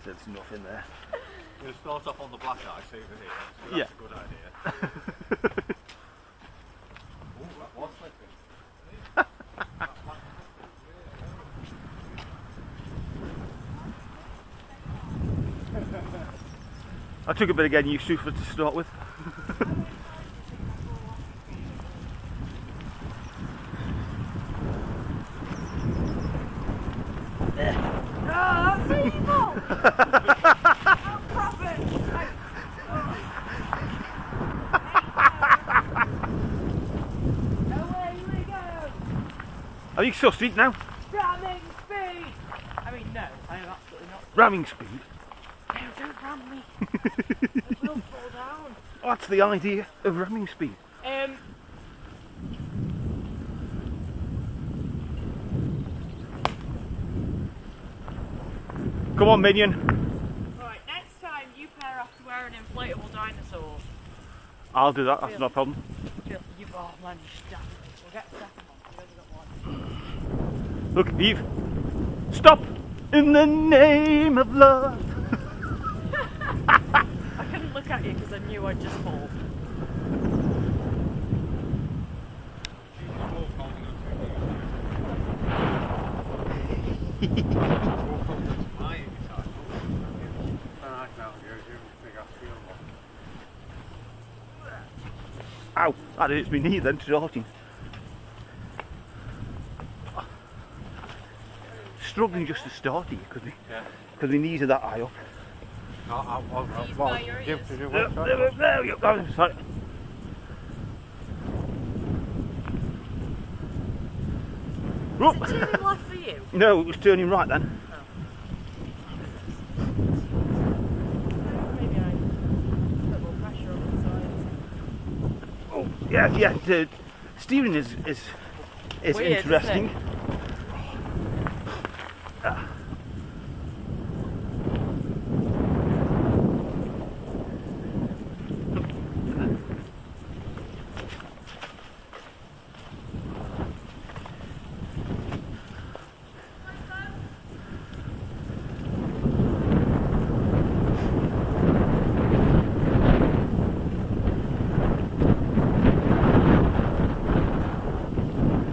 There's nothing there. We'll start off on the black ice over here. So that's a good idea. Oh, that was slipping. I took a bit of getting used to it to start with. That's evil! I'll prop it! Away we go! Are you still street now? Ramming speed! I mean, no, I am absolutely not. Ramming speed? No, don't ram me. It will fall down. That's the idea of ramming speed. Come on, minion. Right, next time you pair have to wear an inflatable dinosaur. I'll do that, that's no problem. You oh man, you stabbed me. We'll get the second one. We've only got one. Look, Eve. Stop! In the name of love. I couldn't look at you because I knew I'd just fall. Ow, that hurts me knee then, starting. Struggling just to start here, because my knees are that high up. Knees by your ears. There we go. Sorry. Is it turning left for you? No, it was turning right then. Maybe I put more pressure on the sides. Oh, yeah, the steering is Weird, interesting. isn't it?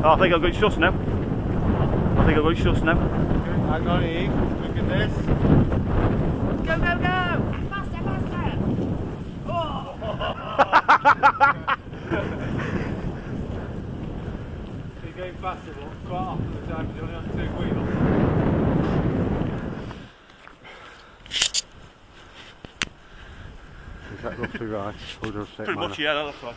Oh, I think I've got it shut now. Hang on, Eve. Look at this. Go, go, go! Faster, faster! Oh! So you're going faster, but quite often the time you only have two wheels. Is that roughly right? Pretty much, yeah, that's right.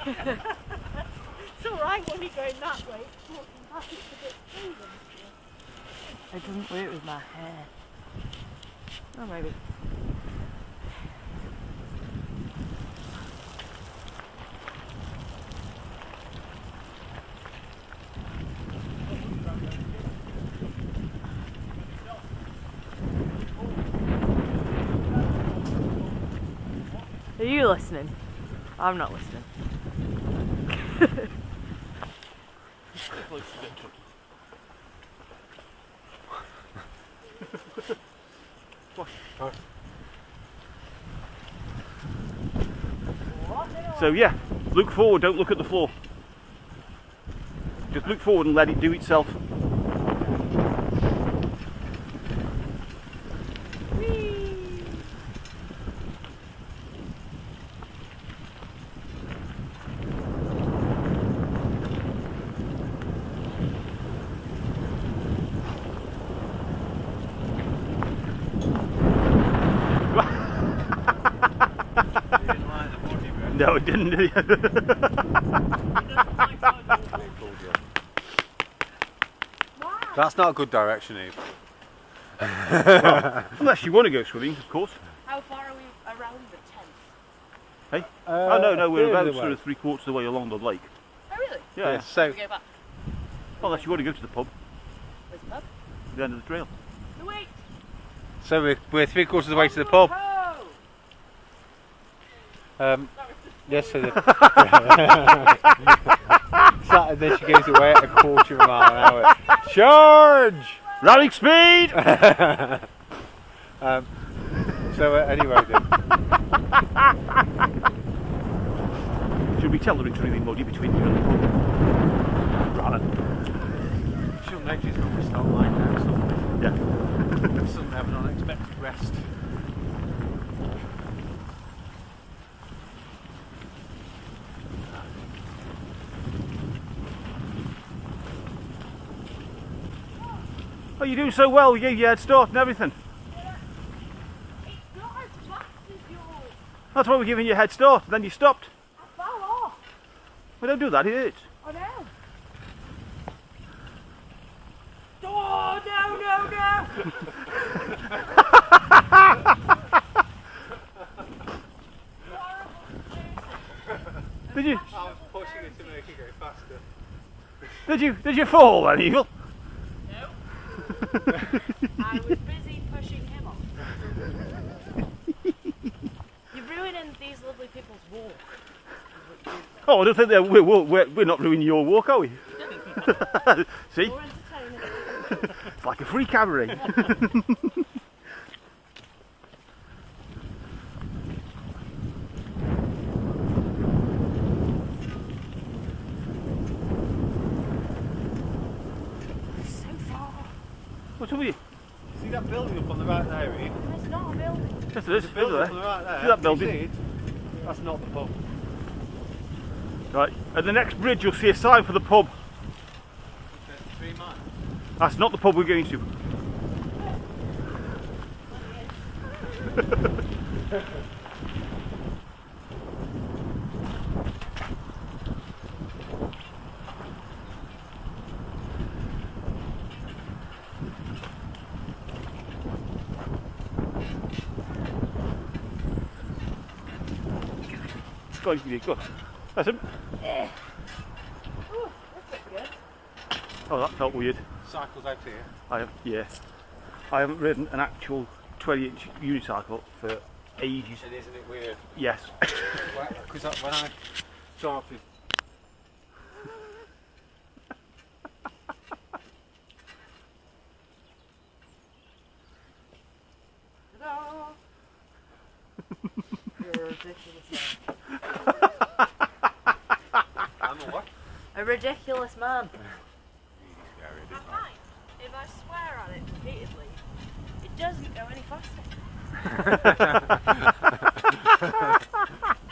It's alright when you're going that way, it's walking back, it's a bit freezing. It doesn't work with my hair. Oh, maybe. Are you listening? I'm not listening. So yeah, look forward, don't look at the floor. Just look forward and let it do itself. No, it didn't. That's not a good direction, Eve. Well, unless you want to go swimming, of course. How far are we around the tent? Hey? Oh no, we're about way. sort of 3/4 of the way along the lake. Oh really? Yeah. So We go back. Well, unless you want to go to the pub, Where's the pub? the end of the trail. No wait! So we're 3/4 of the way to the pub. Yes, so Saturday she goes away at 1/4 mile an hour. Charge! Rallying speed! So anyway then. Should we tell them it's really muddy between you and the pub? Rather. She'll notice when we start lying down somewhere. Yeah. Some have an unexpected rest. Oh, you're doing so well. You gave your head start and everything. It's not as fast as yours. That's why we're giving you a head start. And then you stopped. I fell off. Well, don't do that. It hurts. I know. Oh no! Did you? I was pushing it to make it go faster. Did you fall then, Eagle? No. I was busy pushing him off. You're ruining these lovely people's walk. Oh, I don't think we're not ruining your walk, are we? See? More entertaining. It's like a free cabaret. So far. What's up with you? See that building up on the right there, Ian? There's not a building. Yes, there is. Building There. up on the right there. See that You building? see it? That's not the pub. Right. At the next bridge, you'll see a sign for the pub. 3 miles. That's not the pub we're going to. Go on, go. That's him. Ooh, that's good. Oh, that felt weird. Cycles out here. Yeah. I haven't ridden an actual 20-inch unicycle for ages. And isn't it weird? Yes. Because when I started. Ta-da! You're a ridiculous man. I'm a what? A ridiculous man. Scary, I find if I swear at it repeatedly, it doesn't go any faster.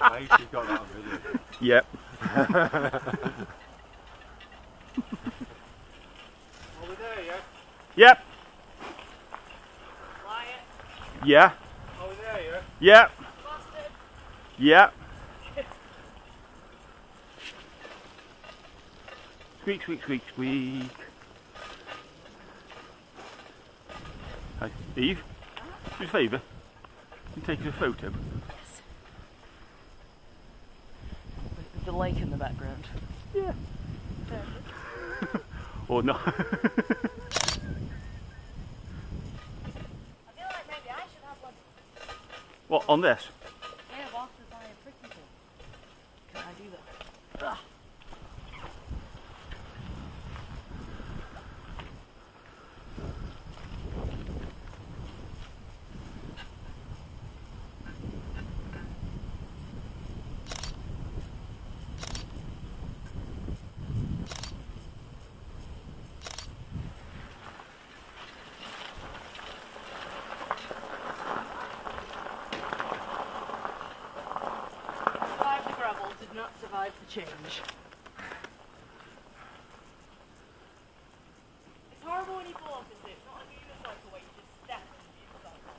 I actually got that on video. Yep. Over there, yeah? Yep. Quiet, Yeah. Over there, yeah? Yep. bastard. Yep. Squeak, squeak, squeak, squeak. Hi, Eve. Do us a favour. Can you take us a photo? Yes. With the lake in the background. Yeah. Or not. I feel like maybe I should have one. What, on this? Yeah, whilst we're buying a freaking thing. Can I do that? Ugh. Survived the gravel, did not survive the change. It's horrible when you fall off, isn't it? It's not like a unicycle where you just step on the unicycle.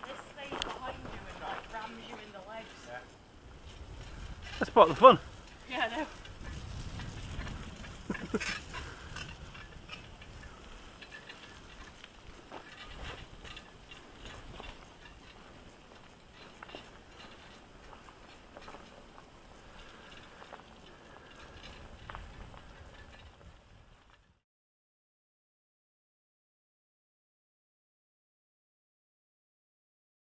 This stays behind you and like rams you in the legs. That's part of the fun. Yeah, I know.